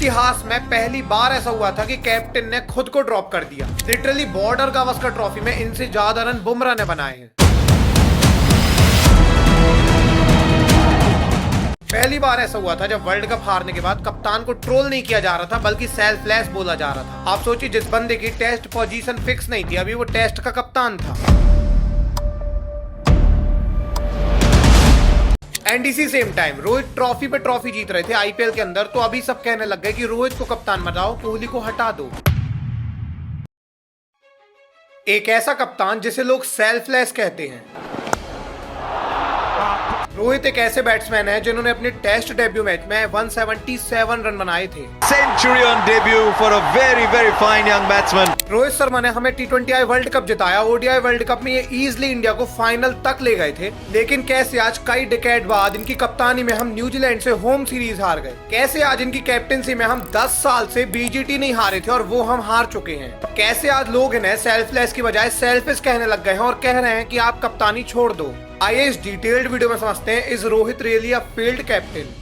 इतिहास में पहली बार ऐसा हुआ था कि कैप्टन ने खुद को ड्रॉप कर दिया। लिटरली बॉर्डर गावस्कर ट्रॉफी में इनसे ज्यादा रन बुमराह ने बनाए हैं। पहली बार ऐसा हुआ था जब वर्ल्ड कप हारने के बाद कप्तान को ट्रोल नहीं किया जा रहा था बल्कि सेल्फलेस बोला जा रहा था। आप सोचिए, जिस बंदे की टेस्ट पोजीशन फिक्स नहीं थी, अभी वो टेस्ट का कप्तान था। एंड इसी सेम टाइम रोहित ट्रॉफी पे ट्रॉफी जीत रहे थे आईपीएल के अंदर, तो अभी सब कहने लग गए कि रोहित को कप्तान बनाओ, कोहली को हटा दो। एक ऐसा कप्तान जिसे लोग सेल्फलेस कहते हैं। रोहित एक ऐसे बैट्समैन है जिन्होंने अपने टेस्ट डेब्यू मैच में 177 रन बनाए थे। Century on debut for a very fine young batsman. Rohit Sharma ने हमें T20I वर्ल्ड कप जिताया। ओडीआई वर्ल्ड कप में ये इजीली इंडिया को फाइनल तक ले गए थे, लेकिन कैसे आज कई डिकेड बाद इनकी कप्तानी में हम न्यूजीलैंड से होम सीरीज हार गए। कैसे आज इनकी कैप्टनसी में हम 10 साल से बीजीटी नहीं हारे थे और वो हम हार चुके हैं। कैसे आज लोग इन्हें सेल्फलेस की बजाय सेल्फिश कहने लग गए हैं और कह रहे हैं कि आप कप्तानी छोड़ दो। आइए इस डिटेल्ड वीडियो में समझते हैं, is Rohit really a failed captain.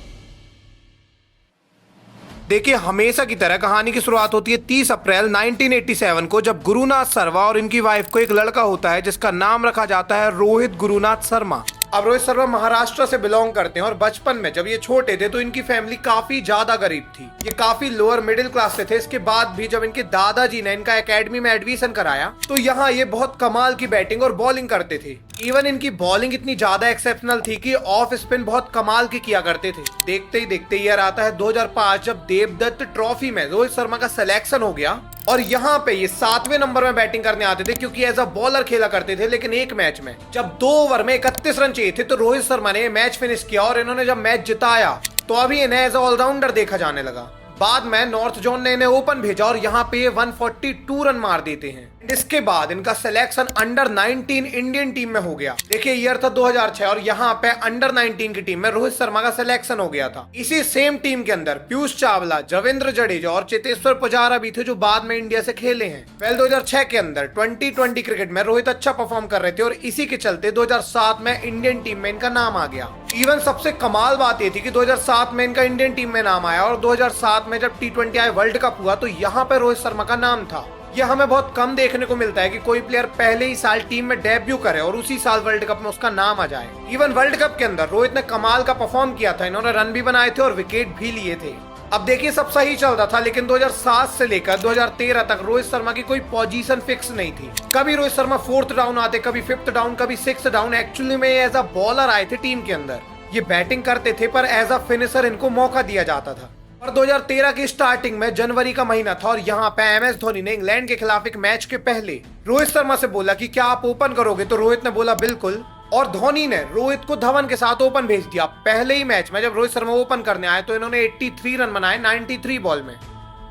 देखिए, हमेशा की तरह कहानी की शुरुआत होती है 30 अप्रैल 1987 को, जब गुरुनाथ शर्मा और इनकी वाइफ को एक लड़का होता है जिसका नाम रखा जाता है रोहित गुरुनाथ शर्मा। अब रोहित शर्मा महाराष्ट्र से बिलोंग करते हैं और बचपन में जब ये छोटे थे तो इनकी फैमिली काफी ज्यादा गरीब थी। ये काफी लोअर मिडिल क्लास से थे। इसके बाद भी जब इनके दादाजी ने इनका एकेडमी में एडमिशन कराया तो यहाँ ये बहुत कमाल की बैटिंग और बॉलिंग करते थे। इवन इनकी बॉलिंग इतनी ज्यादा एक्सेप्शनल थी कि ऑफ स्पिन बहुत कमाल की किया करते थे। देखते ही देखते ईयर आता है 2005, जब देवदत्त ट्रॉफी में रोहित शर्मा का सिलेक्शन हो गया और यहाँ पे ये 7वें नंबर में बैटिंग करने आते थे, क्योंकि एज अ बॉलर खेला करते थे। लेकिन एक मैच में जब 2 ओवर में 31 रन चाहिए थे तो रोहित शर्मा ने मैच फिनिश किया और इन्होंने जब मैच जिताया तो अभी इन्हें एज अ ऑलराउंडर देखा जाने लगा। बाद में नॉर्थ जोन ने इन्हें ओपन भेजा और यहाँ पे 142 रन मार देते हैं। इसके बाद इनका सिलेक्शन अंडर 19 इंडियन टीम में हो गया। देखिए, ईयर था 2006 और यहाँ पे अंडर 19 की टीम में रोहित शर्मा का सिलेक्शन हो गया था। इसी सेम टीम के अंदर पीयूष चावला, रविंद्र जडेजा और चेतेश्वर पुजारा भी थे, जो बाद में इंडिया से खेले हैं। 2006 के अंदर 2020 क्रिकेट में रोहित अच्छा परफॉर्म कर रहे थे और इसी के चलते 2007 में इंडियन टीम में इनका नाम आ गया। इवन सबसे कमाल बात ये थी कि 2007 में इनका इंडियन टीम में नाम आया और 2007 में जब T20I वर्ल्ड कप हुआ तो यहाँ पे रोहित शर्मा का नाम था। यह हमें बहुत कम देखने को मिलता है कि कोई प्लेयर पहले ही साल टीम में डेब्यू करे और उसी साल वर्ल्ड कप में उसका नाम आ जाए। इवन वर्ल्ड कप के अंदर रोहित ने कमाल का परफॉर्म किया था। इन्होंने रन भी बनाए थे और विकेट भी लिए थे। अब देखिए, सब सही चल रहा था, लेकिन 2007 से लेकर 2013 तक रोहित शर्मा की कोई पोजीशन फिक्स नहीं थी। कभी रोहित शर्मा 4th डाउन आते, कभी 5th डाउन, कभी 6th डाउन। एक्चुअली में एज अ बॉलर आए थे टीम के अंदर। ये बैटिंग करते थे पर एज अ फिनिशर इनको मौका दिया जाता था। और 2013 की स्टार्टिंग में जनवरी का महीना था और यहाँ पे एमएस धोनी ने इंग्लैंड के खिलाफ एक मैच के पहले रोहित शर्मा से बोला कि क्या आप ओपन करोगे, तो रोहित ने बोला बिल्कुल। और धोनी ने रोहित को धवन के साथ ओपन भेज दिया। पहले ही मैच में जब रोहित शर्मा ओपन करने आए तो इन्होंने 83 रन बनाए 93 बॉल में।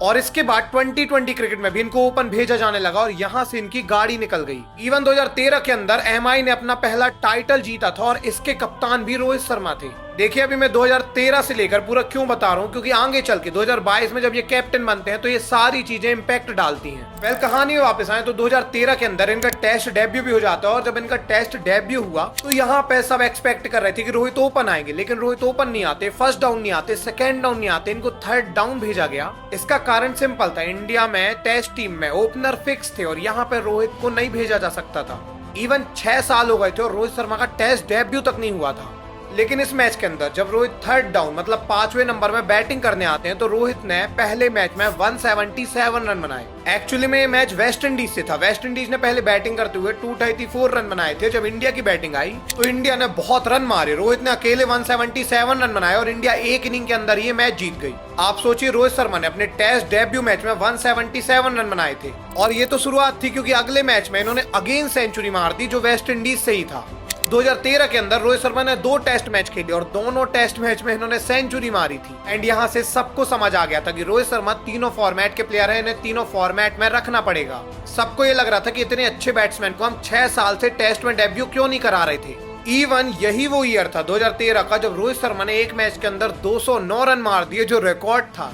और इसके बाद 2020 क्रिकेट में भी इनको ओपन भेजा जाने लगा और यहाँ से इनकी गाड़ी निकल गई। इवन 2013 के अंदर एमआई ने अपना पहला टाइटल जीता था और इसके कप्तान भी रोहित शर्मा थे। देखिए, अभी मैं 2013 से लेकर पूरा क्यों बता रहा हूँ, क्योंकि आगे चल के 2022 में जब ये कैप्टन बनते हैं तो ये सारी चीजें इम्पैक्ट डालती हैं। वेल, कहानी में वापस आए तो 2013 के अंदर इनका टेस्ट डेब्यू भी हो जाता है और जब इनका टेस्ट डेब्यू हुआ तो यहाँ पे सब एक्सपेक्ट कर रहे थे कि रोहित ओपन आएंगे, लेकिन रोहित ओपन नहीं आते। 1st डाउन नहीं आते, 2nd डाउन नहीं आते, इनको 3rd डाउन भेजा गया। इसका कारण सिंपल था, इंडिया में टेस्ट टीम में ओपनर फिक्स थे और यहाँ पे रोहित को नहीं भेजा जा सकता था। इवन 6 साल हो गए थे और रोहित शर्मा का टेस्ट डेब्यू तक नहीं हुआ था। लेकिन इस मैच के अंदर जब रोहित 3rd डाउन मतलब 5वें नंबर में बैटिंग करने आते हैं तो रोहित ने पहले मैच में 177 रन बनाए। एक्चुअली में ये मैच वेस्ट इंडीज से था। वेस्ट इंडीज ने पहले बैटिंग करते हुए 234 रन बनाए थे। जब इंडिया की बैटिंग आई तो इंडिया ने बहुत रन मारे। रोहित ने अकेले 177 रन बनाए और इंडिया एक इनिंग के अंदर ये मैच जीत गई। आप सोचिए, रोहित शर्मा ने अपने टेस्ट डेब्यू मैच में 177 रन बनाए थे और ये तो शुरुआत थी, क्योंकि अगले मैच में इन्होंने अगेन सेंचुरी मार दी जो वेस्ट इंडीज से ही था। 2013 के अंदर रोहित शर्मा ने 2 टेस्ट मैच खेले और दोनों टेस्ट मैच में इन्होंने सेंचुरी मारी थी। एंड यहाँ से सबको समझ आ गया था कि रोहित शर्मा तीनों फॉर्मेट के प्लेयर हैं, इन्हें तीनों फॉर्मेट में रखना पड़ेगा। सबको ये लग रहा था कि इतने अच्छे बैट्समैन को हम 6 साल से टेस्ट में डेब्यू क्यों नहीं करा रहे थे। इवन यही वो ईयर था 2013 का जब रोहित शर्मा ने एक मैच के अंदर 209 रन मार दिए, जो रिकॉर्ड था।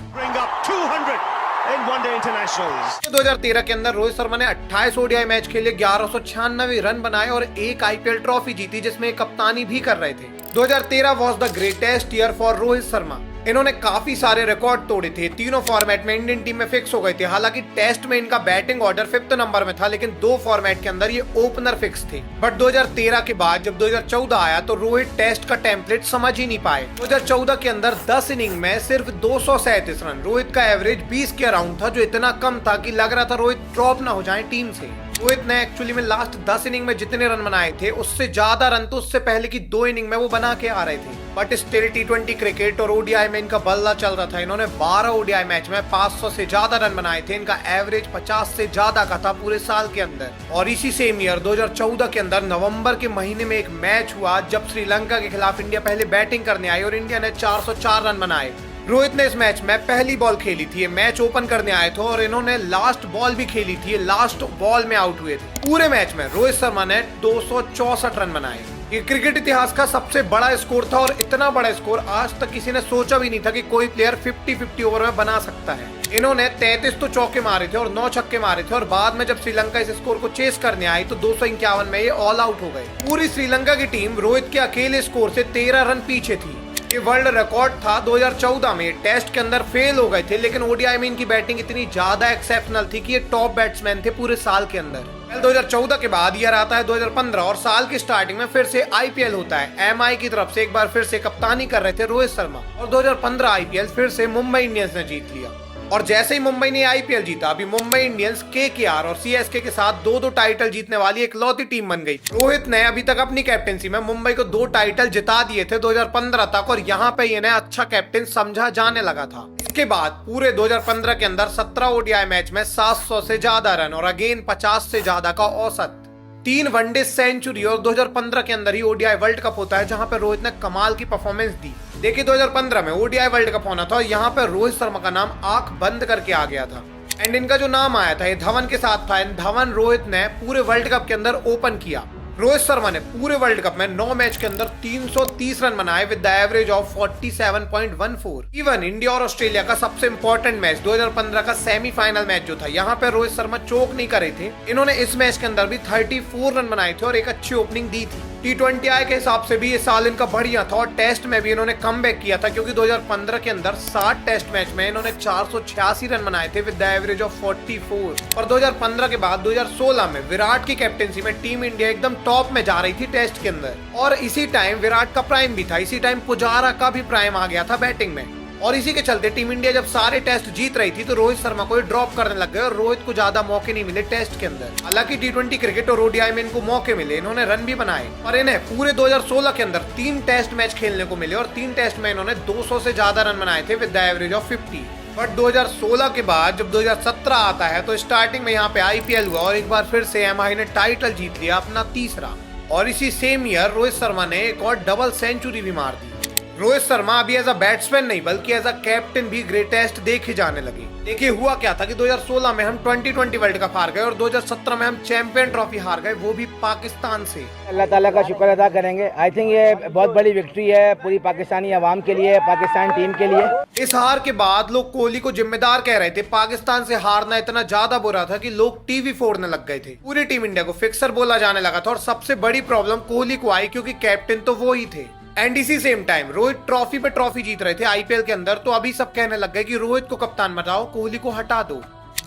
2013 के अंदर रोहित शर्मा ने 28 ओडीआई मैच खेले, 1196 रन बनाए और एक आईपीएल ट्रॉफी जीती जिसमें कप्तानी भी कर रहे थे। 2013 was the greatest year for Rohit Sharma. इन्होंने काफी सारे रिकॉर्ड तोड़े थे, तीनों फॉर्मेट में इंडियन टीम में फिक्स हो गए थे। हालांकि टेस्ट में इनका बैटिंग ऑर्डर 5th नंबर में था, लेकिन 2 फॉर्मेट के अंदर ये ओपनर फिक्स थे। बट 2013 के बाद जब 2014 आया तो रोहित टेस्ट का टेम्पलेट समझ ही नहीं पाए। 2014 के अंदर 10 इनिंग में सिर्फ 237 रन, रोहित का एवरेज 20 के अराउंड था, जो इतना कम था कि लग रहा था रोहित ड्रॉप ना हो जाए टीम से। रोहित ने एक्चुअली में लास्ट 10 इनिंग में जितने रन बनाए थे उससे ज्यादा रन तो उससे पहले की 2 इनिंग में वो बना के आ रहे थे। बट स्टिल T20 क्रिकेट और ओडीआई में इनका बल्ला चल रहा था। इन्होंने 12 ओडीआई मैच में 500 से ज्यादा रन बनाए थे। इनका एवरेज 50 से ज्यादा का था पूरे साल के अंदर। और इसी सेम ईयर 2014 के अंदर नवंबर के महीने में एक मैच हुआ जब श्रीलंका के खिलाफ इंडिया पहले बैटिंग करने आई और इंडिया ने 404 रन बनाए। रोहित ने इस मैच में पहली बॉल खेली थी, ये मैच ओपन करने आए थे और इन्होंने लास्ट बॉल भी खेली थी, लास्ट बॉल में आउट हुए थे। पूरे मैच में रोहित शर्मा ने 264 रन बनाए। ये क्रिकेट इतिहास का सबसे बड़ा स्कोर था और इतना बड़ा स्कोर आज तक किसी ने सोचा भी नहीं था कि कोई प्लेयर 50-50 ओवर में बना सकता है। इन्होंने 33 तो चौके मारे थे और 9 छक्के मारे थे और बाद में जब श्रीलंका इस स्कोर को चेस करने आई तो 251 में ये ऑल आउट हो गए। पूरी श्रीलंका की टीम रोहित के अकेले स्कोर से 13 रन पीछे थी। ये वर्ल्ड रिकॉर्ड था 2014 में। टेस्ट के अंदर फेल हो गए थे, लेकिन ओडीआई में इनकी बैटिंग इतनी ज्यादा एक्सेप्शनल थी कि ये टॉप बैट्समैन थे पूरे साल के अंदर। 2014 के बाद ईयर आता है 2015 और साल की स्टार्टिंग में फिर से आईपीएल होता है। एमआई की तरफ से एक बार फिर से कप्तानी कर रहे थे रोहित शर्मा और 2015 आईपीएल फिर से मुंबई इंडियंस ने जीत लिया। और जैसे ही मुंबई ने आईपीएल जीता, अभी मुंबई इंडियंस केकेआर और सीएसके के साथ 2-2 टाइटल जीतने वाली इकलौती टीम बन गई। रोहित ने अभी तक अपनी कैप्टेंसी में मुंबई को 2 टाइटल जिता दिए थे 2015 तक और यहाँ पे इन्हें अच्छा कैप्टन समझा जाने लगा था। इसके बाद पूरे 2015 के अंदर 17 ओडीआई मैच में 700 से ज्यादा रन और अगेन 50 से ज्यादा का औसत, 3 वनडे सेंचुरी। और 2015 के अंदर ही ओडीआई वर्ल्ड कप होता है जहां पर रोहित ने कमाल की परफॉर्मेंस दी। देखिए 2015 में ओडीआई वर्ल्ड कप होना था और यहाँ पर रोहित शर्मा का नाम आंख बंद करके आ गया था। एंड इनका जो नाम आया था ये धवन के साथ था। धवन रोहित ने पूरे वर्ल्ड कप के अंदर ओपन किया। रोहित शर्मा ने पूरे वर्ल्ड कप में 9 मैच के अंदर 330 रन बनाए with the average of 47.14। Even India और ऑस्ट्रेलिया का सबसे इंपॉर्टेंट मैच 2015 का सेमीफाइनल मैच जो था, यहाँ पे रोहित शर्मा चोक नहीं करे थे। इन्होंने इस मैच के अंदर भी 34 रन बनाए थे और एक अच्छी ओपनिंग दी थी। T20 आई के हिसाब से भी ये साल इनका बढ़िया था और टेस्ट में भी इन्होंने कमबैक किया था, क्योंकि 2015 के अंदर 60 टेस्ट मैच में इन्होंने 486 रन बनाए थे विद द एवरेज ऑफ 44। और 2015 के बाद 2016 में विराट की कैप्टेंसी में टीम इंडिया एकदम टॉप में जा रही थी टेस्ट के अंदर। और इसी टाइम विराट का प्राइम भी था, इसी टाइम पुजारा का भी प्राइम आ गया था बैटिंग में। और इसी के चलते टीम इंडिया जब सारे टेस्ट जीत रही थी तो रोहित शर्मा को ड्रॉप करने लग गए और रोहित को ज्यादा मौके नहीं मिले टेस्ट के अंदर। हालांकि T20 क्रिकेट और ओडीआई में इनको मौके मिले, इन्होंने रन भी बनाए, पर इन्हें पूरे 2016 के अंदर 3 टेस्ट मैच खेलने को मिले और 3 टेस्ट में इन्होंने 200 से ज्यादा रन बनाए थे with the average of 50। But 2016 के बाद जब 2017 आता है तो स्टार्टिंग में यहाँ पे आईपीएल हुआ और एक बार फिर से एमआई ने टाइटल जीत लिया, अपना 3रा। और इसी सेम ईयर रोहित शर्मा ने एक और डबल सेंचुरी भी मार दी। रोहित शर्मा अभी एज अ बैट्समैन नहीं बल्कि एज अ कैप्टन भी ग्रेटेस्ट देखे जाने लगे। देखिए हुआ क्या था कि 2016 में हम T20 वर्ल्ड कप हार गए और 2017 में हम चैंपियन ट्रॉफी हार गए, वो भी पाकिस्तान से। अल्लाह ताला का शुक्र अदा करेंगे। आई थिंक ये बहुत बड़ी विक्ट्री है पूरी पाकिस्तानी अवाम के लिए, पाकिस्तान टीम के लिए। इस हार के बाद लोग कोहली को जिम्मेदार कह रहे थे। पाकिस्तान से हारना इतना ज्यादा बुरा था कि लोग टीवी फोड़ने लग गए थे। पूरी टीम इंडिया को फिक्सर बोला जाने लगा था और सबसे बड़ी प्रॉब्लम कोहली को आई, क्योंकि कैप्टन तो वो ही थे। एंड इसी सेम टाइम रोहित ट्रॉफी पे ट्रॉफी जीत रहे थे आईपीएल के अंदर, तो अभी सब कहने लग गए कि रोहित को कप्तान बनाओ, कोहली को हटा दो।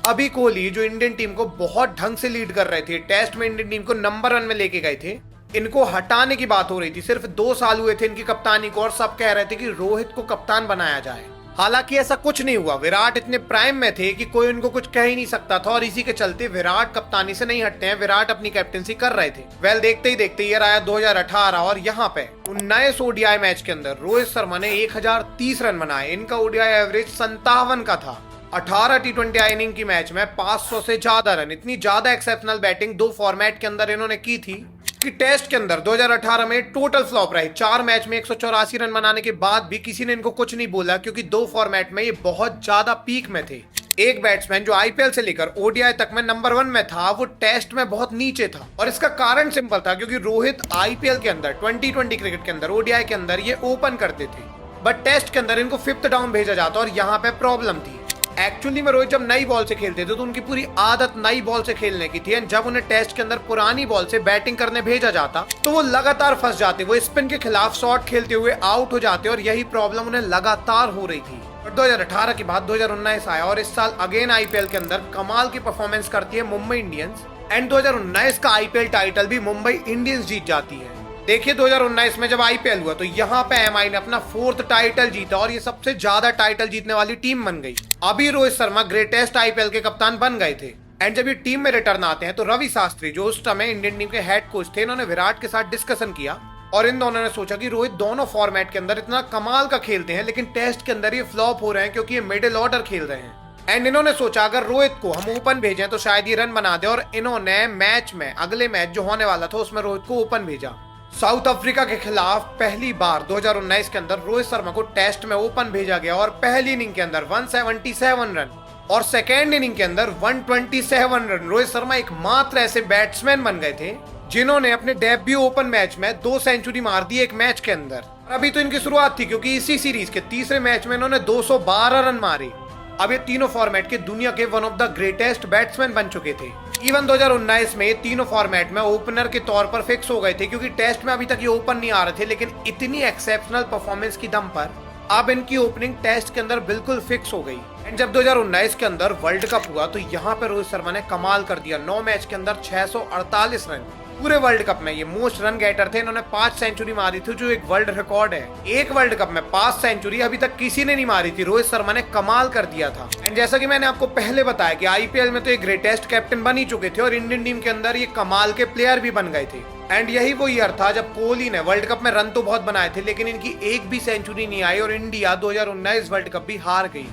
अभी कोहली जो इंडियन टीम को बहुत ढंग से लीड कर रहे थे, टेस्ट में इंडियन टीम को नंबर 1 में लेके गए थे, इनको हटाने की बात हो रही थी। सिर्फ 2 साल हुए थे इनकी कप्तानी को और सब कह रहे थे कि रोहित को कप्तान बनाया जाए। हालांकि ऐसा कुछ नहीं हुआ। विराट इतने प्राइम में थे कि कोई उनको कुछ कह ही नहीं सकता था और इसी के चलते विराट कप्तानी से नहीं हटते हैं, विराट अपनी कैप्टेंसी कर रहे थे। वेल देखते ही देखते ईयर आया 2018 और यहाँ पे 19 ओडीआई मैच के अंदर रोहित शर्मा ने 1030 रन बनाए। इनका ओडीआई एवरेज 57 का था। 18 T20 इनिंग की मैच में 500 से ज्यादा रन, इतनी ज्यादा एक्सेप्शनल बैटिंग 2 फॉर्मेट के अंदर इन्होंने की थी कि टेस्ट के अंदर 2018 में टोटल फ्लॉप रहे। 4 मैच में 184 रन बनाने के बाद भी किसी ने इनको कुछ नहीं बोला, क्योंकि 2 फॉर्मेट में ये बहुत ज्यादा पीक में थे। एक बैट्समैन जो आईपीएल से लेकर ओडीआई तक में नंबर 1 में था, वो टेस्ट में बहुत नीचे था। और इसका कारण सिंपल था, क्योंकि रोहित आईपीएल के अंदर T20 क्रिकेट के अंदर ओडीआई के अंदर ये ओपन करते थे, बट टेस्ट के अंदर इनको 5th डाउन भेजा जाता और यहाँ पे प्रॉब्लम थी। एक्चुअली में रोहित जब नई बॉल से खेलते थे तो उनकी पूरी आदत नई बॉल से खेलने की थी, एंड जब उन्हें टेस्ट के अंदर पुरानी बॉल से बैटिंग करने भेजा जाता तो वो लगातार फंस जाते, वो स्पिन के खिलाफ शॉट खेलते हुए आउट हो जाते, और यही प्रॉब्लम उन्हें लगातार हो रही थी। और 2018 के बाद 2019 आया और इस साल अगेन आईपीएल के अंदर कमाल की परफॉर्मेंस करती है मुंबई इंडियंस, एंड 2019 का आईपीएल टाइटल भी मुंबई इंडियंस जीत जाती है। देखिए 2019 में जब आईपीएल हुआ तो यहाँ पे एमआई ने अपना 4th टाइटल जीता और ये सबसे ज्यादा टाइटल जीतने वाली टीम बन गई। अभी रोहित शर्मा ग्रेटेस्ट आईपीएल के कप्तान बन गए थे, एंड जब ये टीम में रिटर्न आते हैं तो रवि शास्त्री जो उस समय इंडियन टीम के हेड कोच थे, इन्होंने विराट के साथ डिस्कशन किया और इन दोनों ने सोचा कि रोहित दोनों फॉर्मेट के अंदर इतना कमाल का खेलते हैं, लेकिन टेस्ट के अंदर ये फ्लॉप हो रहे हैं क्योंकि ये मिडिल ऑर्डर खेल रहे हैं। एंड इन्होंने सोचा अगर रोहित को हम ओपन भेजें तो शायद ये रन बना दे, और इन्होंने मैच में अगले मैच जो होने वाला था उसमें रोहित को ओपन भेजा। साउथ अफ्रीका के खिलाफ पहली बार 2019 के अंदर रोहित शर्मा को टेस्ट में ओपन भेजा गया और पहली इनिंग के अंदर 177 रन और सेकेंड इनिंग के अंदर 127 रन। रोहित शर्मा एकमात्र ऐसे बैट्समैन बन गए थे जिन्होंने अपने डेब्यू ओपन मैच में 2 सेंचुरी मार दी एक मैच के अंदर। अभी तो इनकी शुरुआत थी क्योंकि इसी सीरीज के तीसरे मैच में इन्होंने 212 रन मारे। अब ये तीनों फॉर्मेट के दुनिया के one of the greatest batsman बन चुके थे। इवन 2019 में ये तीनों फॉर्मेट में ओपनर के तौर पर फिक्स हो गए थे क्योंकि टेस्ट में अभी तक ये ओपन नहीं आ रहे थे, लेकिन इतनी एक्सेप्शनल परफॉर्मेंस की दम पर अब इनकी ओपनिंग टेस्ट के अंदर बिल्कुल फिक्स हो गई। एंड जब 2019 के अंदर वर्ल्ड कप हुआ तो यहाँ पे रोहित शर्मा ने कमाल कर दिया। 9 मैच के अंदर 648 रन। पूरे वर्ल्ड कप में ये मोस्ट रन गेटर थे, इन्होंने 5 सेंचुरी मारी थी जो एक वर्ल्ड रिकॉर्ड है। एक वर्ल्ड कप में 5 सेंचुरी अभी तक किसी ने नहीं मारी थी, रोहित शर्मा ने कमाल कर दिया था। एंड जैसा कि मैंने आपको पहले बताया कि आईपीएल में तो एक ग्रेटेस्ट कैप्टन बन ही चुके थे और इंडियन टीम के अंदर ये कमाल के प्लेयर भी बन गए थे। एंड यही वो ईयर था जब कोहली ने वर्ल्ड कप में रन तो बहुत बनाए थे लेकिन इनकी एक भी सेंचुरी नहीं आई और इंडिया 2019 वर्ल्ड कप भी हार गई।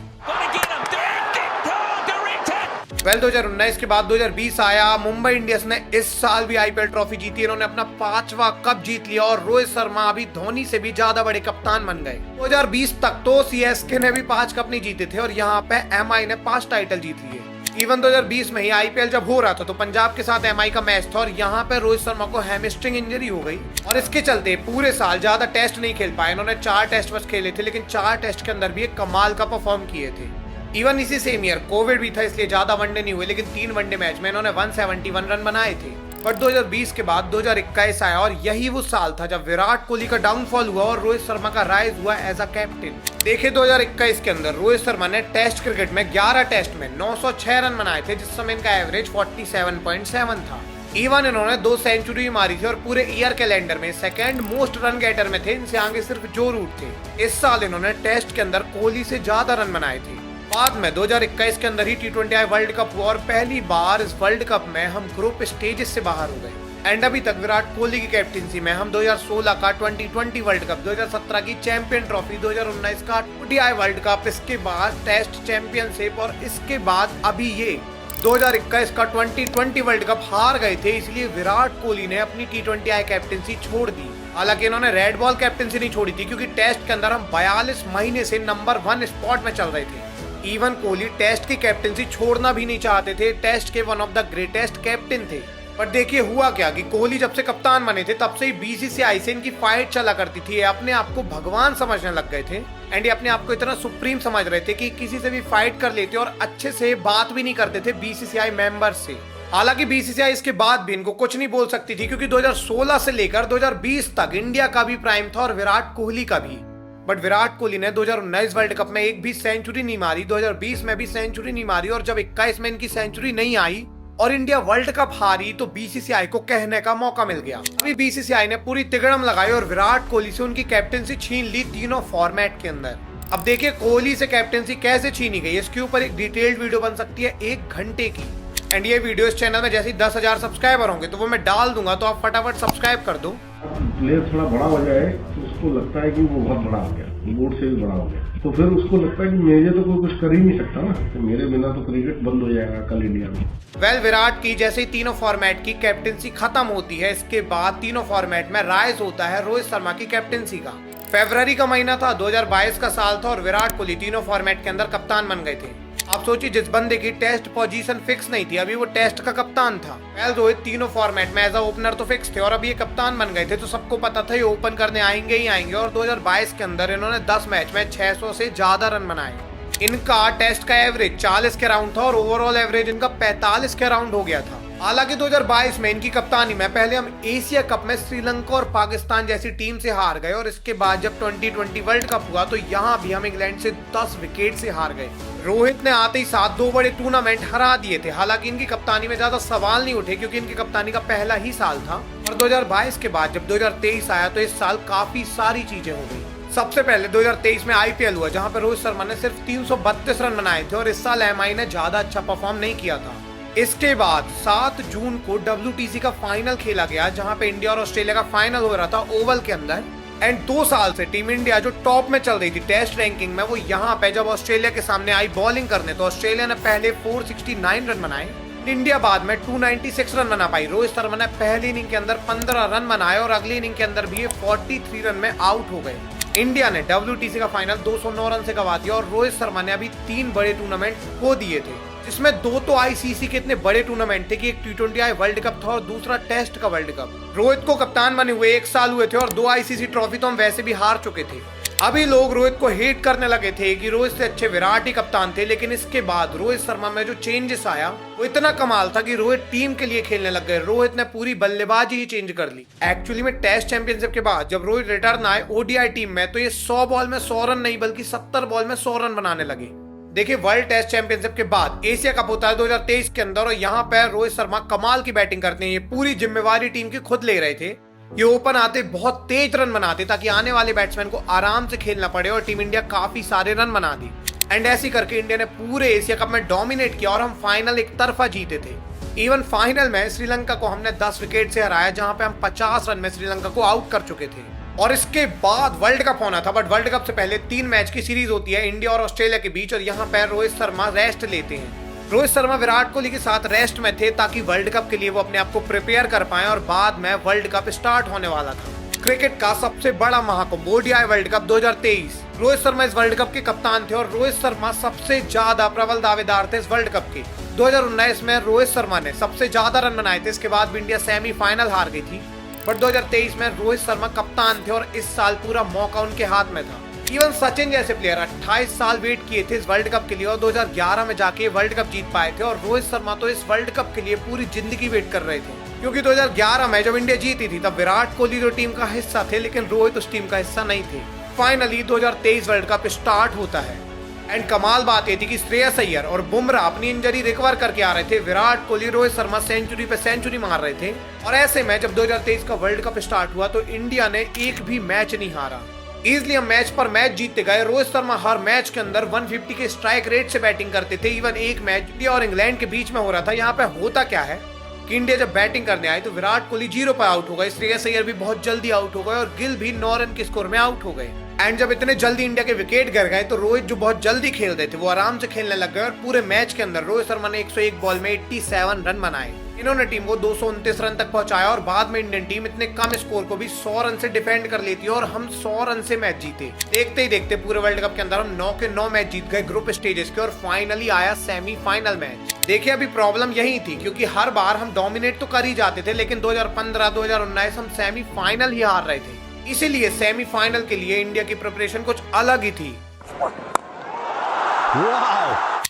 2019 के बाद 2020 आया। मुंबई इंडियंस ने इस साल भी आईपीएल ट्रॉफी जीती, इन्होंने अपना 5वां कप जीत लिया और रोहित शर्मा अभी धोनी से भी ज्यादा बड़े कप्तान बन गए। 2020 तक तो सीएसके ने भी 5 कप नहीं जीते थे और यहाँ पे एमआई ने 5 टाइटल जीत लिए। इवन 2020 में ही आईपीएल जब हो रहा था तो पंजाब के साथ एमआई का मैच था और यहाँ पे रोहित शर्मा को हैमस्ट्रिंग इंजरी हो गई और इसके चलते पूरे साल ज्यादा टेस्ट नहीं खेल पाए। इन्होंने 4 टेस्ट बस खेले थे लेकिन 4 टेस्ट के अंदर भी एक कमाल का परफॉर्म किए थे। इवन इसी सेम ईयर कोविड भी था इसलिए ज्यादा वनडे नहीं हुए, लेकिन 3 वनडे मैच में इन्होंने 171 रन बनाए थे। बट 2020 के बाद 2021 आया और यही वो साल था जब विराट कोहली का डाउनफॉल हुआ और रोहित शर्मा का राइज हुआ एज अ कैप्टन। देखिए 2021 के अंदर रोहित शर्मा ने टेस्ट क्रिकेट में 11 टेस्ट में 906 रन बनाए थे जिस समय इनका एवरेज 47.7 था। इवन इन्होंने 2 सेंचुरी मारी थी और पूरे ईयर कैलेंडर में सेकंड मोस्ट रन गेटर में थे, इनसे आगे सिर्फ जो रूट थे। इस साल इन्होंने टेस्ट के अंदर कोहली से ज्यादा रन बनाए थे। बाद में 2021 के अंदर ही T20 वर्ल्ड कप हुआ और पहली बार इस वर्ल्ड कप में हम ग्रुप स्टेजेस से बाहर हो गए। एंड अभी तक विराट कोहली की कैप्टनसी में हम 2016 का T20 वर्ल्ड कप, 2017 की चैंपियन ट्रॉफी, 2019 का ODI वर्ल्ड कप, इसके बाद टेस्ट चैंपियनशिप और इसके बाद अभी ये 2021 का T20 वर्ल्ड कप हार गए थे। इसलिए विराट कोहली ने अपनी T20 कैप्टनसी छोड़ दी। हालांकि इन्होंने रेड बॉल कैप्टनसी नहीं छोड़ी थी क्योंकि टेस्ट के अंदर हम 42 महीने से नंबर 1 स्पॉट में चल रहे थे। इवन कोहली टेस्ट की कैप्टनसी छोड़ना भी नहीं चाहते थे, टेस्ट के one of the greatest captain थे। पर देखिए हुआ क्या कि कोहली जब से कप्तान बने थे तब से ही बीसीसीआई से इनकी फाइट चला करती थी। ये अपने आप को भगवान समझने लग गए थे एंड ये अपने आप को इतना सुप्रीम समझ रहे थे कि किसी से भी फाइट कर लेते और अच्छे से बात भी नहीं करते थे बीसीसीआई मेंबर्स से। हालांकि बीसीसीआई इसके बाद भी इनको कुछ नहीं बोल सकती थी क्योंकि 2016 से लेकर 2020 तक इंडिया का भी प्राइम था और विराट कोहली का भी। बट विराट कोहली ने 2019 वर्ल्ड कप में एक भी सेंचुरी नहीं मारी, 2020 में भी सेंचुरी नहीं मारी और जब 21 में इनकी सेंचुरी नहीं आई और इंडिया वर्ल्ड कप हारी तो बीसीसीआई को कहने का मौका मिल गया। अभी बीसीसीआई ने पूरी तिगड़म लगाई और विराट कोहली से उनकी कैप्टनसी छीन ली तीनों फॉर्मेट के अंदर। अब देखिए कोहली से कैप्टनसी कैसे छीनी गई, इसके ऊपर एक डिटेल्ड वीडियो बन सकती है 1 घंटे की। एंड ये वीडियो इस चैनल में जैसे ही 10,000 सब्सक्राइबर होंगे तो वो मैं डाल दूंगा, तो आप फटाफट सब्सक्राइब कर दो। प्लेयर थोड़ा बड़ा हो जाए तो उसको लगता है कि वो बहुत बड़ा हो गया, बोर्ड से भी बड़ा हो गया, तो फिर उसको लगता है कि मेरे तो कोई कुछ कर ही नहीं सकता ना, तो मेरे बिना तो क्रिकेट बंद हो जाएगा कल इंडिया में। विराट की जैसे ही तीनों फॉर्मेट की कैप्टनसी खत्म होती है, इसके बाद तीनों फॉर्मेट में राइज होता है रोहित शर्मा की कैप्टनसी का। फरवरी का महीना था, 2022 का साल था और विराट कोहली तीनों फॉर्मेट के अंदर कप्तान बन गए थे। आप सोचिए जिस बंदे की टेस्ट पोजीशन फिक्स नहीं थी, अभी वो टेस्ट का कप्तान था। रोहित तीनों फॉर्मेट में एज अ ओपनर तो फिक्स थे और अभी ये कप्तान बन गए थे, तो सबको पता था ये ओपन करने आएंगे ही आएंगे। और 2022 के अंदर इन्होंने 10 मैच में 600 से ज्यादा रन बनाए। इनका टेस्ट का एवरेज 40 के अराउंड था और ओवरऑल एवरेज इनका 45 के अराउंड हो गया था। हालांकि 2022 में इनकी कप्तानी में पहले हम एशिया कप में श्रीलंका और पाकिस्तान जैसी टीम से हार गए और इसके बाद जब 2020 वर्ल्ड कप हुआ तो यहाँ भी हम इंग्लैंड से 10 विकेट से हार गए। रोहित ने आते ही साथ 2 बड़े टूर्नामेंट हरा दिए थे। हालांकि इनकी कप्तानी में ज्यादा सवाल नहीं उठे क्योंकि इनकी कप्तानी का पहला ही साल था और 2022 के बाद जब 2023 आया तो इस साल काफी सारी चीजें हो गई। सबसे पहले 2023 में आईपीएल हुआ जहां पर रोहित शर्मा ने सिर्फ 332 रन बनाए थे और इस साल एमआई ने ज्यादा अच्छा परफॉर्म नहीं किया था। इसके बाद 7 जून को WTC का फाइनल खेला गया जहां पे इंडिया और ऑस्ट्रेलिया का फाइनल हो रहा था ओवल के अंदर। एंड 2 साल से टीम इंडिया जो टॉप में चल रही थी टेस्ट रैंकिंग में, वो यहाँ पे जब ऑस्ट्रेलिया के सामने आई बॉलिंग करने तो ऑस्ट्रेलिया ने पहले 469 रन बनाए, इंडिया बाद में 296 रन बना पाई। रोहित शर्मा ने पहली इनिंग के अंदर 15 रन बनाए और अगली इनिंग के अंदर भी 43 रन में आउट हो गए। इंडिया ने WTC का फाइनल 209 रन से गंवा दिया और रोहित शर्मा ने अभी 3 बड़े टूर्नामेंट खो दिए थे, जिसमें 2 तो ICC के इतने बड़े टूर्नामेंट थे कि एक T20I वर्ल्ड कप था और दूसरा टेस्ट का वर्ल्ड कप। रोहित को कप्तान बने हुए 1 साल हुए थे और 2 ICC ट्रॉफी तो हम वैसे भी हार चुके थे। अभी लोग रोहित को हेट करने लगे थे कि रोहित से अच्छे विराट ही कप्तान थे, लेकिन इसके बाद रोहित शर्मा में जो चेंजेस आया वो इतना कमाल था कि रोहित टीम के लिए खेलने लग गए। रोहित ने पूरी बल्लेबाजी ही चेंज कर ली। एक्चुअली में टेस्ट चैंपियनशिप के बाद जब रोहित रिटर्न आए ODI टीम में तो ये 100 बॉल में 100 रन नहीं बल्कि 70 बॉल में 100 रन बनाने लगे। देखिए, वर्ल्ड टेस्ट चैंपियनशिप के बाद एशिया कप होता है 2023 के अंदर और यहाँ पर रोहित शर्मा कमाल की बैटिंग करते हैं। ये पूरी जिम्मेवारी टीम की खुद ले रहे थे। ये ओपन आते बहुत तेज रन बनाते ताकि आने वाले बैट्समैन को आराम से खेलना पड़े और टीम इंडिया काफी सारे रन बना दी। एंड ऐसी करके इंडिया ने पूरे एशिया कप में डोमिनेट किया और हम फाइनल एक तरफा जीते थे। इवन फाइनल में श्रीलंका को हमने 10 विकेट से हराया जहां पे हम 50 रन में श्रीलंका को आउट कर चुके थे। और इसके बाद वर्ल्ड कप होना था, बट वर्ल्ड कप से पहले 3 मैच की सीरीज होती है इंडिया और ऑस्ट्रेलिया के बीच और यहाँ पर रोहित शर्मा रेस्ट लेते हैं। रोहित शर्मा विराट कोहली के साथ रेस्ट में थे ताकि वर्ल्ड कप के लिए वो अपने आप को प्रिपेयर कर पाए और बाद में वर्ल्ड कप स्टार्ट होने वाला था। क्रिकेट का सबसे बड़ा Mahakumbh ODI world cup 2023। Rohit Sharma इस वर्ल्ड कप के कप्तान थे और रोहित शर्मा सबसे ज्यादा प्रबल दावेदार थे इस वर्ल्ड कप के। 2019 में रोहित शर्मा ने सबसे ज्यादा रन बनाए थे, इसके बाद भी इंडिया सेमीफाइनल हार गई थी। बट 2023 में रोहित शर्मा कप्तान थे और इस साल पूरा मौका उनके हाथ में था। इवन सचिन जैसे प्लेयर 28 साल वेट किए थे इस वर्ल्ड कप के लिए और 2011 में जाके वर्ल्ड कप जीत पाए थे और रोहित शर्मा तो इस वर्ल्ड कप के लिए पूरी जिंदगी वेट कर रहे थे, क्योंकि 2011 में जब इंडिया जीती थी तब विराट कोहली जो टीम का हिस्सा थे लेकिन रोहित उस टीम का हिस्सा नहीं थे। फाइनली 2023 वर्ल्ड कप स्टार्ट होता है एंड कमाल बात ये थी कि श्रेयस अय्यर और बुमराह अपनी इंजरी रिकवर करके आ रहे थे। विराट कोहली रोहित शर्मा सेंचुरी पे सेंचुरी मार रहे थे और ऐसे में जब 2023 का वर्ल्ड कप स्टार्ट हुआ तो इंडिया ने एक भी मैच नहीं हारा। इजली हम मैच पर मैच जीतते गए। रोहित शर्मा हर मैच के अंदर 150 के स्ट्राइक रेट से बैटिंग करते थे। इवन एक मैच इंडिया और इंग्लैंड के बीच में हो रहा था। यहाँ पे होता क्या है कि इंडिया जब बैटिंग करने आई तो विराट कोहली 0 पर आउट हो गए, श्रेयस अय्यर भी बहुत जल्दी आउट हो गए और गिल भी 9 रन के स्कोर में आउट हो गए। एंड जब इतने जल्दी इंडिया के विकेट गिर गए तो रोहित जो बहुत जल्दी खेल रहे थे वो आराम से खेलने लग गए और पूरे मैच के अंदर रोहित शर्मा ने 101 बॉल में 87 रन बनाए। इन्होंने टीम को 229 रन तक पहुंचाया और बाद में इंडियन टीम इतने कम स्कोर को भी 100 रन से डिफेंड कर लेती है और हम 100 रन से मैच जीते। देखते ही देखते पूरे वर्ल्ड कप के अंदर हम 9 के 9 मैच जीत गए ग्रुप स्टेजेस के और फाइनली आया सेमीफाइनल मैच। देखिए, अभी प्रॉब्लम यही थी क्योंकि हर बार हम डोमिनेट तो कर ही जाते थे लेकिन 2015, 2019 हम सेमीफाइनल ही हार रहे थे। इसीलिए सेमीफाइनल के लिए इंडिया की प्रिपरेशन कुछ अलग ही थी।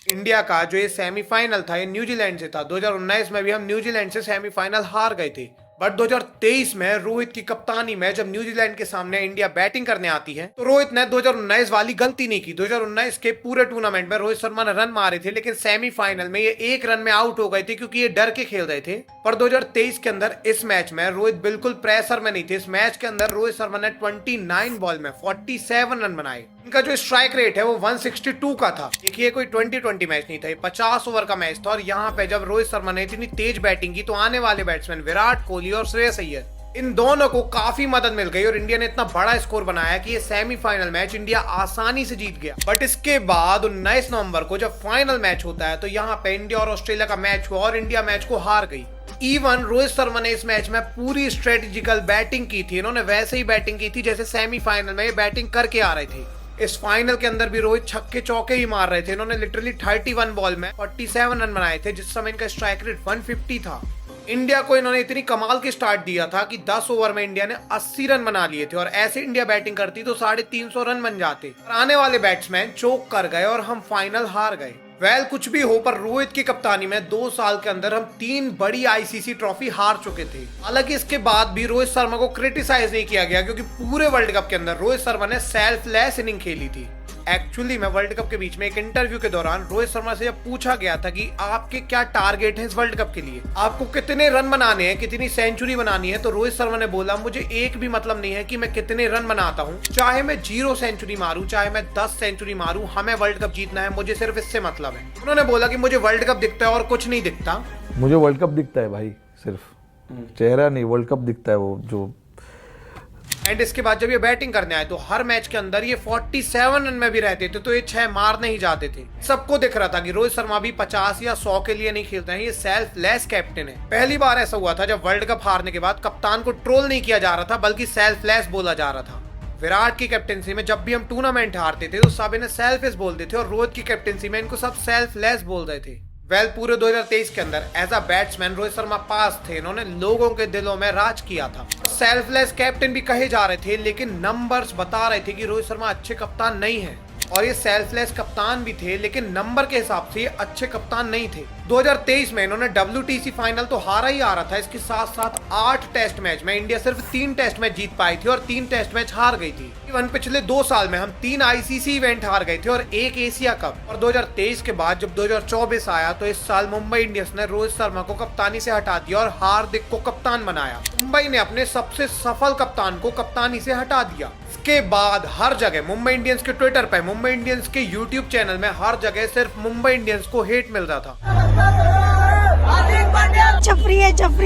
इंडिया का जो ये सेमीफाइनल था ये न्यूजीलैंड से था। 2019 में भी हम न्यूजीलैंड से सेमीफाइनल हार गए थे। बट 2023 में रोहित की कप्तानी में जब न्यूजीलैंड के सामने इंडिया बैटिंग करने आती है तो रोहित ने 2019 वाली गलती नहीं की। 2019 के पूरे टूर्नामेंट में रोहित शर्मा ने रन मारे थे लेकिन सेमीफाइनल में ये 1 रन में आउट हो गए थे क्योंकि ये डर के खेल रहे थे। पर 2023 के अंदर इस मैच में रोहित बिल्कुल प्रेशर में नहीं थे। इस मैच के अंदर रोहित शर्मा ने 29 बॉल में 47 रन बनाए। इनका जो स्ट्राइक रेट है वो 162 का था। देखिए, कोई 2020 मैच नहीं था, ये 50 ओवर का मैच था और यहाँ पे जब रोहित शर्मा ने इतनी तेज बैटिंग की तो आने वाले बैट्समैन विराट कोहली और श्रेयस अय्यर इन दोनों को काफी मदद मिल गई और इंडिया ने इतना बड़ा स्कोर बनाया कि ये सेमीफाइनल मैच इंडिया आसानी से जीत गया। बट इसके बाद 19 नवंबर को जब फाइनल मैच होता है तो यहाँ पे इंडिया और ऑस्ट्रेलिया का मैच हुआ और इंडिया मैच को हार गई। इवन रोहित शर्मा ने इस मैच में पूरी स्ट्रेटेजिकल बैटिंग की थी। इन्होंने वैसे ही बैटिंग की थी जैसे सेमीफाइनल में ये बैटिंग करके आ रहे थे। इस फाइनल के अंदर भी रोहित छक्के चौके ही मार रहे थे। इन्होंने लिटरली 31 बॉल में 47 रन बनाए थे जिस समय इनका स्ट्राइक रेट 150 था। इंडिया को इन्होंने इतनी कमाल की स्टार्ट दिया था कि 10 ओवर में इंडिया ने 80 रन बना लिए थे और ऐसे इंडिया बैटिंग करती तो 350 रन बन जाते। और आने वाले बैट्समैन चोक कर गए और हम फाइनल हार गए। वेल कुछ भी हो, पर रोहित की कप्तानी में 2 साल के अंदर हम 3 बड़ी आईसीसी ट्रॉफी हार चुके थे। हालांकि इसके बाद भी रोहित शर्मा को क्रिटिसाइज नहीं किया गया क्योंकि पूरे वर्ल्ड कप के अंदर रोहित शर्मा ने सेल्फलेस इनिंग खेली थी। एक्चुअली में वर्ल्ड कप के बीच में एक इंटरव्यू के दौरान रोहित शर्मा से जब पूछा गया था कि आपके क्या टारगेट है इस वर्ल्ड कप के लिए, आपको कितने रन बनाने हैं, कितनी सेंचुरी बनानी है, तो रोहित शर्मा ने बोला मुझे एक भी मतलब नहीं है कि मैं कितने रन बनाता हूँ, चाहे मैं 0 सेंचुरी मारूं, चाहे मैं 10 सेंचुरी मारूं, हमें वर्ल्ड कप जीतना है, मुझे सिर्फ इससे मतलब है। उन्होंने बोला कि मुझे वर्ल्ड कप दिखता है और कुछ नहीं दिखता। मुझे वर्ल्ड कप दिखता है भाई, सिर्फ चेहरा नहीं, वर्ल्ड कप दिखता है वो जो। एंड इसके बाद जब ये बैटिंग करने आए तो हर मैच के अंदर ये 47 रन में भी रहते थे तो ये 6 मार नहीं जाते थे। सबको दिख रहा था कि रोहित शर्मा भी 50 या 100 के लिए नहीं खेलते हैं, ये सेल्फलेस कैप्टन है। पहली बार ऐसा हुआ था जब वर्ल्ड कप हारने के बाद कप्तान को ट्रोल नहीं किया जा रहा था बल्कि सेल्फलेस बोला जा रहा था। विराट की कैप्टनसी में जब भी हम टूर्नामेंट हारते थे तो सब इन्हें सेल्फिश बोलते थे और रोहित की कैप्टनसी में इनको सब सेल्फलेस बोल रहे थे। वेल पूरे 2023 के अंदर as a batsman Rohit Sharma पास थे, इन्होंने लोगों के दिलों में राज किया था। सेल्फलेस कैप्टन भी कहे जा रहे थे लेकिन नंबर्स बता रहे थे कि रोहित शर्मा अच्छे कप्तान नहीं है। और ये सेल्फलेस कप्तान भी थे लेकिन नंबर के हिसाब से ये अच्छे कप्तान नहीं थे। 2023 में इन्होंने WTC फाइनल तो हारा ही आ रहा था, इसके साथ साथ 8 टेस्ट मैच में इंडिया सिर्फ 3 टेस्ट मैच जीत पाई थी और 3 टेस्ट मैच हार गई थी। इवन पिछले 2 साल में हम 3 ICC इवेंट हार गए थे और 1 एशिया कप। और 2023 के बाद जब 2024 आया तो इस साल मुंबई इंडियंस ने रोहित शर्मा को कप्तानी से हटा दिया और हार्दिक को कप्तान बनाया। मुंबई ने अपने सबसे सफल कप्तान को कप्तानी से हटा दिया। इसके बाद हर जगह मुंबई इंडियंस के ट्विटर पे, मुंबई इंडियंस के यूट्यूब चैनल में हर जगह सिर्फ मुंबई इंडियंस को हेट मिल रहा था। छपरी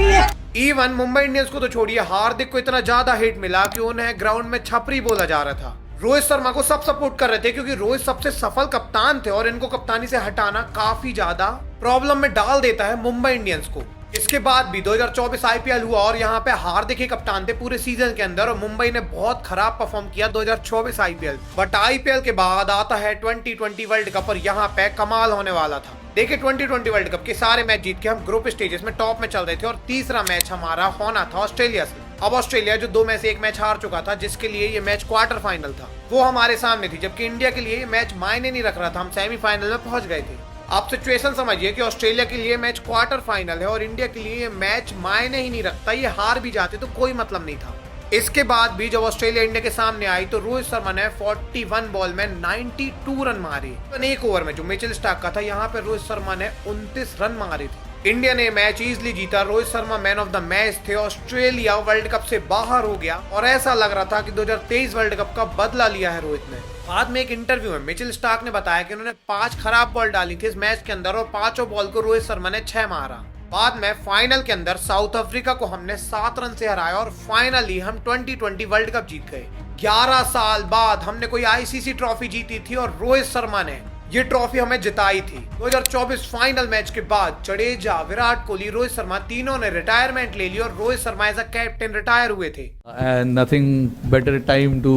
है। इवन मुंबई इंडियंस को तो छोड़िए, हार्दिक को इतना ज्यादा हेट मिला कि उन्हें ग्राउंड में छपरी बोला जा रहा था। रोहित शर्मा को सब सपोर्ट कर रहे थे क्योंकि रोहित सबसे सफल कप्तान थे और इनको कप्तानी से हटाना काफी ज्यादा प्रॉब्लम में डाल देता है मुंबई इंडियंस को। इसके बाद भी 2024 IPL हुआ और यहाँ पे हार्दिक ही कप्तान थे पूरे सीजन के अंदर और मुंबई ने बहुत खराब परफॉर्म किया 2024 IPL। बट IPL के बाद आता है 2020 वर्ल्ड कप और यहाँ पे कमाल होने वाला था। देखिए 2020 वर्ल्ड कप के सारे मैच जीत के हम ग्रुप स्टेजेस में टॉप में चल रहे थे और तीसरा मैच हमारा होना था ऑस्ट्रेलिया से। अब ऑस्ट्रेलिया जो 2 में से 1 मैच हार चुका था, जिसके लिए ये मैच क्वार्टर फाइनल था, वो हमारे सामने थी, जबकि इंडिया के लिए ये मैच मायने नहीं रख रहा था, हम सेमीफाइनल में पहुंच गए थे। आप सिचुएशन समझिए कि ऑस्ट्रेलिया के लिए मैच क्वार्टर फाइनल है और इंडिया के लिए ये मैच मायने ही नहीं रखता, ये हार भी जाते तो कोई मतलब नहीं था। इसके बाद भी जब ऑस्ट्रेलिया इंडिया के सामने आई तो रोहित शर्मा ने 41 बॉल में 92 रन मारे। 1 ओवर में जो मिचेल स्टार्क का था, यहाँ पे रोहित शर्मा ने 29 रन मारे थे। इंडिया ने मैच इजीली जीता, Rohit Sharma man of the match थे। ऑस्ट्रेलिया वर्ल्ड कप से बाहर हो गया और ऐसा लग रहा था कि 2023 वर्ल्ड कप का बदला लिया है रोहित ने। बाद में एक इंटरव्यू में मिचेल स्टार्क ने बताया कि उन्होंने 5 खराब बॉल डाली थी इस मैच के अंदर और 5 बॉल को रोहित शर्मा ने 6 मारा। बाद में फाइनल के अंदर साउथ अफ्रीका को हमने 7 रन से हराया और फाइनली हम 2020 वर्ल्ड कप जीत गए। 11 साल बाद हमने कोई ICC ट्रॉफी जीती थी और रोहित शर्मा ने ये ट्रॉफी हमें जिताई थी। 2024 फाइनल मैच के बाद जडेजा, विराट कोहली, रोहित शर्मा तीनों ने रिटायरमेंट ले ली और Rohit Sharma as a captain retire हुए थे। And nothing better time to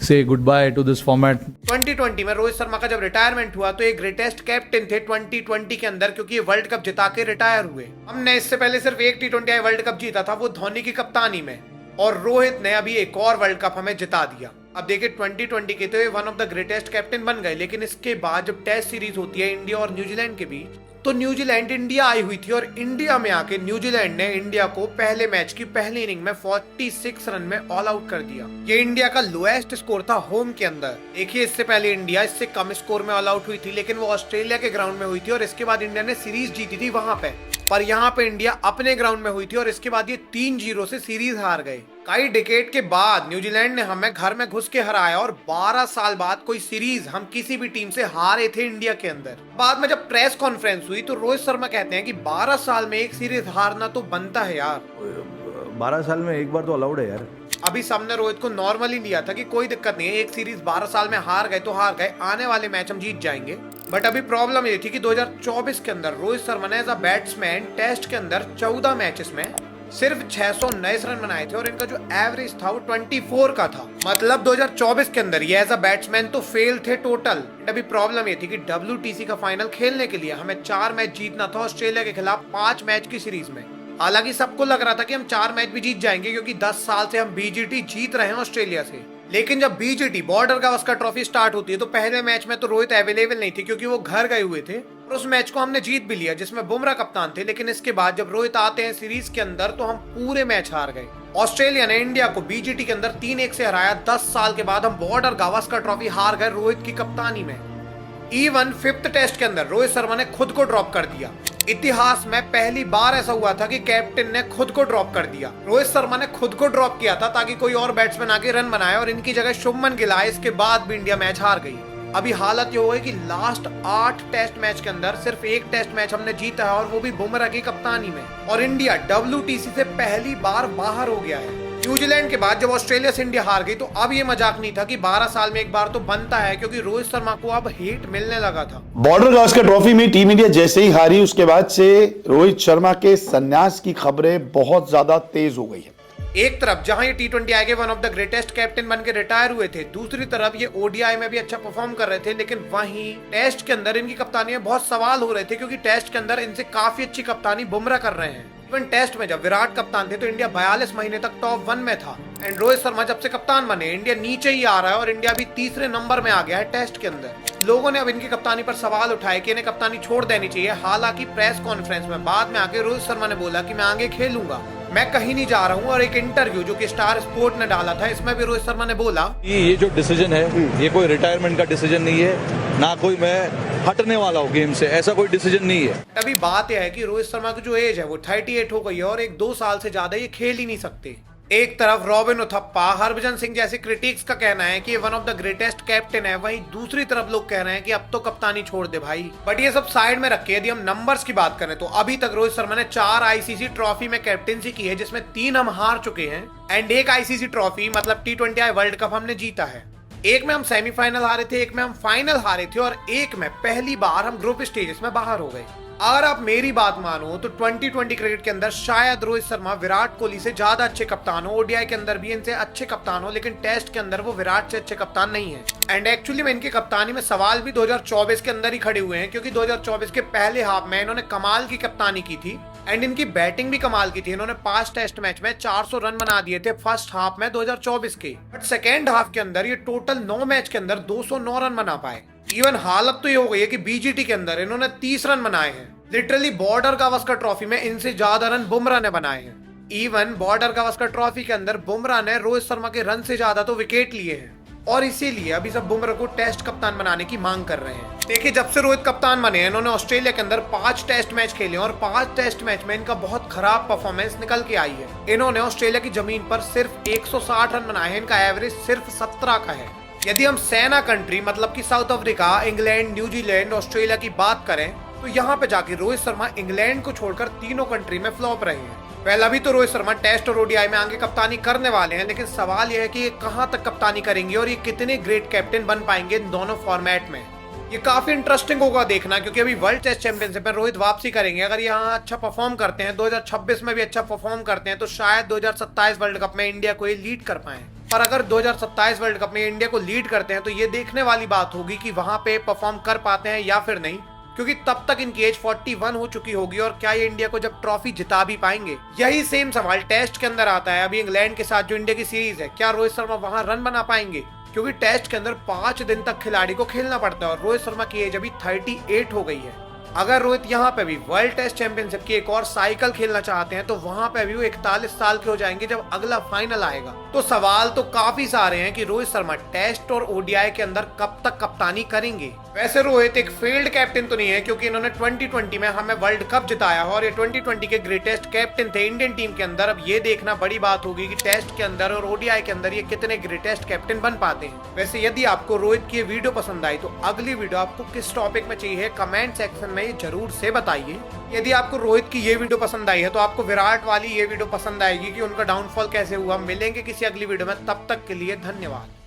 say goodbye to this format. 2020 में रोहित शर्मा का जब रिटायरमेंट हुआ तो एक ग्रेटेस्ट कैप्टन थे 2020 के अंदर, क्योंकि ये वर्ल्ड कप जिता के रिटायर हुए। हमने इससे पहले सिर्फ एक T20 वर्ल्ड कप जीता था, वो धोनी की कप्तानी में, और रोहित ने अभी एक और वर्ल्ड कप हमें जिता दिया। अब देखिए 2020 के तो ये one of the greatest captain बन गए, लेकिन इसके बाद जब टेस्ट सीरीज होती है इंडिया और न्यूजीलैंड के बीच, तो न्यूजीलैंड इंडिया आई हुई थी और इंडिया में आके न्यूजीलैंड ने इंडिया को पहले मैच की पहली इनिंग में 46 रन में ऑल आउट कर दिया। ये इंडिया का लोएस्ट स्कोर था होम के अंदर। देखिए इससे पहले इंडिया इससे कम स्कोर में ऑल आउट हुई थी, लेकिन वो ऑस्ट्रेलिया के ग्राउंड में हुई थी और इसके बाद इंडिया ने सीरीज जीती थी वहां पे। पर यहाँ पे इंडिया अपने ग्राउंड में हुई थी और इसके बाद ये 3-0 से सीरीज हार गए। कई डिकेड के बाद न्यूजीलैंड ने हमें घर में घुस के हराया और 12 साल बाद कोई सीरीज हम किसी भी टीम से हारे थे इंडिया के अंदर। बाद में जब प्रेस कॉन्फ्रेंस हुई तो रोहित शर्मा कहते हैं कि 12 साल में एक सीरीज हारना तो बनता है यार। 12 साल में एक बार तो अलाउड है यार। अभी सबने रोहित को नॉर्मली लिया था कि कोई दिक्कत नहीं है, एक सीरीज 12 साल में हार गए तो हार गए, आने वाले मैच हम जीत जाएंगे। बट अभी प्रॉब्लम ये थी कि 2024 के अंदर रोहित शर्मा ने एज अ बैट्समैन टेस्ट के अंदर 14 मैचेस में सिर्फ 619 रन बनाए थे और इनका जो एवरेज था वो 24 का था। मतलब 2024 के अंदर ये एज अ बैट्समैन तो फेल थे टोटल। अभी प्रॉब्लम ये थी कि WTC का फाइनल खेलने के लिए हमें 4 मैच जीतना था ऑस्ट्रेलिया के खिलाफ 5 मैच की सीरीज में। हालांकि सबको लग रहा था कि हम 4 मैच भी जीत जाएंगे क्योंकि 10 साल से हम बीजीटी जीत रहे हैं ऑस्ट्रेलिया से। लेकिन जब BGT border Gavaskar trophy start होती है तो पहले मैच में तो रोहित अवेलेबल नहीं थे क्योंकि वो घर गए हुए थे और उस मैच को हमने जीत भी लिया जिसमें बुमराह कप्तान थे। लेकिन इसके बाद जब रोहित आते हैं सीरीज के अंदर तो हम पूरे मैच हार गए। ऑस्ट्रेलिया ने इंडिया को बीजीटी के अंदर 3-1 से हराया। 10 साल के बाद हम बॉर्डर गावस्कर ट्रॉफी हार गए रोहित की कप्तानी में। इवन 5th टेस्ट के अंदर रोहित शर्मा ने खुद को ड्रॉप कर दिया। इतिहास में पहली बार ऐसा हुआ था कि कैप्टन ने खुद को ड्रॉप कर दिया। रोहित शर्मा ने खुद को ड्रॉप किया था ताकि कोई और बैट्समैन आके रन बनाए और इनकी जगह शुभमन गिल आए। इसके बाद भी इंडिया मैच हार गई। अभी हालत ये हो गई कि लास्ट 8 टेस्ट मैच के अंदर सिर्फ 1 टेस्ट मैच हमने जीता है और वो भी बुमराह की कप्तानी में। और इंडिया WTC से पहली बार बाहर हो गया है। न्यूजीलैंड के बाद जब ऑस्ट्रेलिया से इंडिया हार गई तो अब ये मजाक नहीं था कि 12 साल में एक बार तो बनता है, क्योंकि रोहित शर्मा को अब हेट मिलने लगा था। बॉर्डर गावस्कर ट्रॉफी में टीम इंडिया जैसे ही हारी उसके बाद से रोहित शर्मा के संन्यास की खबरें बहुत ज्यादा तेज हो गई है। एक तरफ जहां ये T20 आगे one of the greatest captain बन के रिटायर हुए थे, दूसरी तरफ ये ODI में भी अच्छा परफॉर्म कर रहे थे। लेकिन वहीं टेस्ट के अंदर इनकी कप्तानी में बहुत सवाल हो रहे थे क्योंकि टेस्ट के अंदर इनसे काफी अच्छी कप्तानी बुमराह कर रहे हैं। इवन टेस्ट में जब विराट कप्तान थे तो इंडिया 42 महीने तक टॉप 1 में था। एंड रोहित शर्मा जब से कप्तान बने इंडिया नीचे ही आ रहा है और इंडिया भी 3रे नंबर में आ गया है टेस्ट के अंदर। लोगों ने अब इनकी कप्तानी पर सवाल उठाए कि इन्हें कप्तानी छोड़ देनी चाहिए। हालांकि प्रेस कॉन्फ्रेंस में बाद में आके रोहित शर्मा ने बोला कि मैं आगे खेलूंगा, मैं कहीं नहीं जा रहा हूं। और एक इंटरव्यू जो कि स्टार स्पोर्ट ने डाला था इसमें भी रोहित शर्मा ने बोला ये जो डिसीजन है ये कोई रिटायरमेंट का डिसीजन नहीं है, ना कोई मैं हटने वाला हूँ गेम से, ऐसा कोई डिसीजन नहीं है। अभी बात यह है कि रोहित शर्मा की जो एज है वो 38 हो गई है और 1-2 साल से ज्यादा ये खेल ही नहीं सकते। एक तरफ रॉबिन उथप्पा, हरभजन सिंह जैसे क्रिटिक्स का कहना है कि ये one of the greatest captain है, वहीं दूसरी तरफ लोग कह रहे हैं कि अब तो कप्तानी छोड़ दे भाई। बट ये सब साइड में रखे, यदि हम नंबर्स की बात करें तो अभी तक रोहित शर्मा ने 4 ICC ट्रॉफी में कैप्टनसी की है जिसमें 3 हम हार चुके हैं एंड 1 ICC ट्रॉफी मतलब T20I वर्ल्ड कप हमने जीता है। एक में हम सेमीफाइनल हारे थे, एक में हम फाइनल हारे थे और एक में पहली बार हम ग्रुप स्टेजेस में बाहर हो गए। अगर आप मेरी बात मानो तो 2020 क्रिकेट के अंदर शायद रोहित शर्मा विराट कोहली से ज्यादा अच्छे कप्तान हो, ODI के अंदर भी इनसे अच्छे कप्तान हो, लेकिन टेस्ट के अंदर वो विराट से अच्छे कप्तान नहीं है। एंड एक्चुअली में इनकी कप्तानी में सवाल भी 2024 के अंदर ही खड़े हुए हैं क्योंकि 2024 के पहले हाफ में इन्होंने कमाल की कप्तानी की थी एंड इनकी बैटिंग भी कमाल की थी। इन्होंने 5 टेस्ट मैच में 400 रन बना दिए थे फर्स्ट हाफ में 2024 के। बट सेकेंड हाफ के अंदर ये टोटल 9 मैच के अंदर 209 रन बना पाए। इवन हालत तो ये हो गई है कि बीजीटी के अंदर इन्होंने 30 रन बनाए हैं। लिटरली बॉर्डर गावस्कर ट्रॉफी में इनसे ज्यादा रन बुमराह ने बनाए हैं। इवन बॉर्डर गावस्कर ट्रॉफी के अंदर बुमराह ने रोहित शर्मा के रन से ज्यादा तो विकेट लिए हैं और इसीलिए अभी सब बुमराह को टेस्ट कप्तान बनाने की मांग कर रहे हैं। देखिए जब से रोहित कप्तान बने हैं इन्होंने ऑस्ट्रेलिया के अंदर 5 टेस्ट मैच खेले और 5 टेस्ट मैच में इनका बहुत खराब परफॉर्मेंस निकल के आई है। इन्होंने ऑस्ट्रेलिया की जमीन पर सिर्फ 160 रन बनाए हैं, इनका एवरेज सिर्फ 17 का है। यदि हम सेना कंट्री मतलब कि south Africa, England, New Zealand, Australia की बात करें तो यहाँ पे जाके रोहित शर्मा इंग्लैंड को छोड़कर तीनों कंट्री में फ्लॉप रहे हैं। पहला भी तो रोहित शर्मा टेस्ट और ODI में आगे कप्तानी करने वाले हैं, लेकिन सवाल यह है कि ये कहां तक कप्तानी करेंगे और ये कितने ग्रेट कैप्टन बन पाएंगे इन दोनों फॉर्मेट में। ये काफी इंटरेस्टिंग होगा देखना क्योंकि अभी वर्ल्ड टेस्ट चैंपियनशिप में रोहित वापसी करेंगे। अगर यहाँ अच्छा परफॉर्म करते हैं, 2026 में भी अच्छा परफॉर्म करते हैं तो शायद 2027 वर्ल्ड कप में इंडिया को ये लीड कर पाए। पर अगर 2027 वर्ल्ड कप में इंडिया को लीड करते हैं तो ये देखने वाली बात होगी कि वहां पे परफॉर्म कर पाते हैं या फिर नहीं, क्योंकि तब तक इनकी एज 41 हो चुकी होगी और क्या ये इंडिया को जब ट्रॉफी जिता भी पाएंगे। यही सेम सवाल टेस्ट के अंदर आता है। अभी इंग्लैंड के साथ जो इंडिया की सीरीज है, क्या रोहित शर्मा वहां रन बना पाएंगे? क्योंकि टेस्ट के अंदर 5 दिन तक खिलाड़ी को खेलना पड़ता है और रोहित शर्मा की एज अभी 38 हो गई है। अगर रोहित यहाँ पे भी वर्ल्ड टेस्ट चैंपियनशिप की एक और साइकिल खेलना चाहते हैं तो वहां पे भी वो 41 साल के हो जाएंगे जब अगला फाइनल आएगा। तो सवाल तो काफी सारे हैं कि रोहित शर्मा टेस्ट और ODI के अंदर कब तक कप्तानी करेंगे। वैसे रोहित एक फेल्ड कैप्टन तो नहीं है क्योंकि इन्होंने 2020 में हमें वर्ल्ड कप जिताया और ये 2020 के ग्रेटेस्ट कैप्टन थे इंडियन टीम के अंदर। अब ये देखना बड़ी बात होगी कि टेस्ट के अंदर और ODI के अंदर ये कितने ग्रेटेस्ट कैप्टन बन पाते हैं। वैसे यदि आपको रोहित की ये वीडियो पसंद आई तो अगली वीडियो आपको किस टॉपिक में चाहिए कमेंट सेक्शन में जरूर से बताइए। यदि आपको रोहित की ये वीडियो पसंद आई है तो आपको विराट वाली ये वीडियो पसंद आएगी कि उनका डाउनफॉल कैसे हुआ। मिलेंगे किसी अगली वीडियो में, तब तक के लिए धन्यवाद।